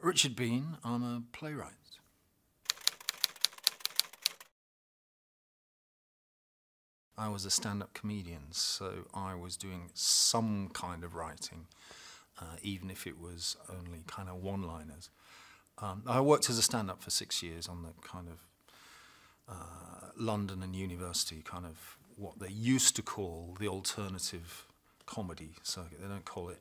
Richard Bean, I'm a playwright. I was a stand-up comedian, so I was doing some kind of writing, even if it was only kind of one-liners. I worked as a stand-up for 6 years on the kind of London and university kind of what they used to call the alternative comedy circuit. They don't call it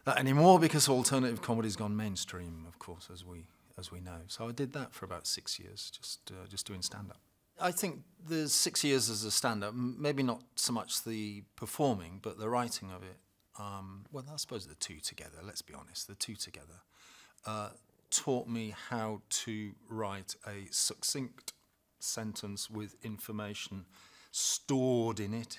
that anymore because alternative comedy's gone mainstream, of course, as we know. So I did that for about 6 years, just doing stand-up. I think the 6 years as a stand-up, maybe not so much the performing, but the writing of it. Well, I suppose the two together. Let's be honest, the two together taught me how to write a succinct sentence with information stored in it,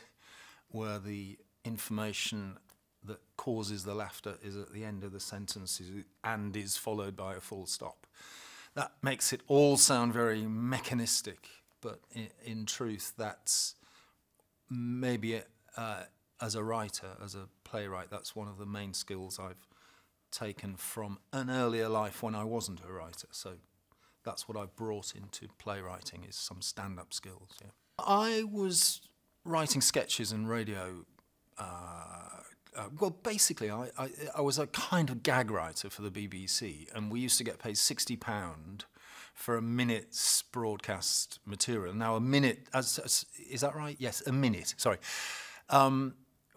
where the information that causes the laughter is at the end of the sentence and is followed by a full stop. That makes it all sound very mechanistic, but in truth, that's maybe as a writer, as a playwright, that's one of the main skills I've taken from an earlier life when I wasn't a writer. So that's what I've brought into playwriting, is some stand-up skills. Yeah. I was writing sketches and radio. Well, basically, I was a kind of gag writer for the BBC, and we used to get paid £60 for a minute's broadcast material. Now, a minute, is that right? Yes, a minute, sorry.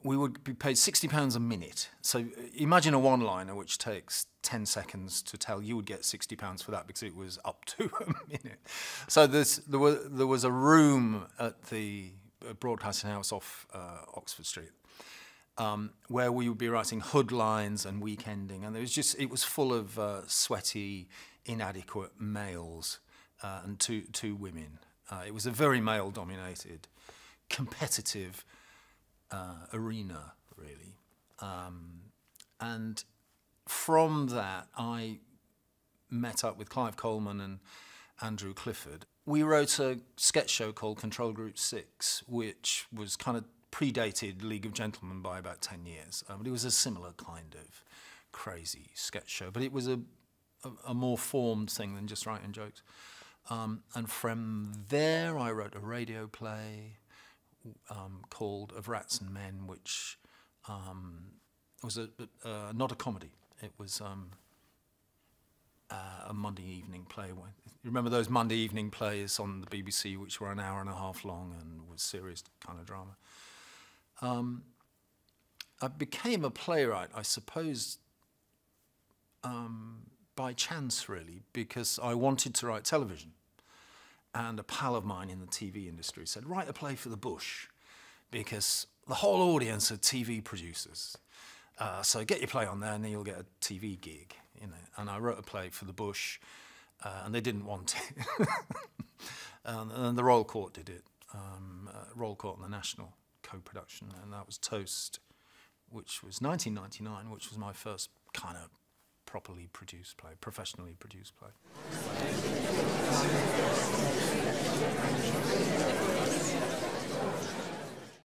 We would be paid £60 a minute. So imagine a one-liner which takes 10 seconds to tell. You would get £60 for that because it was up to a minute. So there was a room at the broadcasting house off Oxford Street where we would be writing hood lines and weekending, and it was full of sweaty, inadequate males and two women. It was a very male-dominated, competitive arena, really. And from that, I met up with Clive Coleman and Andrew Clifford. We wrote a sketch show called Control Group 6, which was kind of predated League of Gentlemen by about 10 years. But it was a similar kind of crazy sketch show, but it was a more formed thing than just writing jokes. And from there, I wrote a radio play called Of Rats and Men, which was not a comedy. It was a Monday evening play. You remember those Monday evening plays on the BBC, which were an hour and a half long and was serious kind of drama. I became a playwright, I suppose, by chance, really, because I wanted to write television. And a pal of mine in the TV industry said, write a play for the Bush, because the whole audience are TV producers. So get your play on there and then you'll get a TV gig. You know. And I wrote a play for the Bush, and they didn't want it. and the Royal Court did it. Royal Court and the National co-production, and that was Toast, which was 1999, which was my first kind of properly produced play, professionally produced play.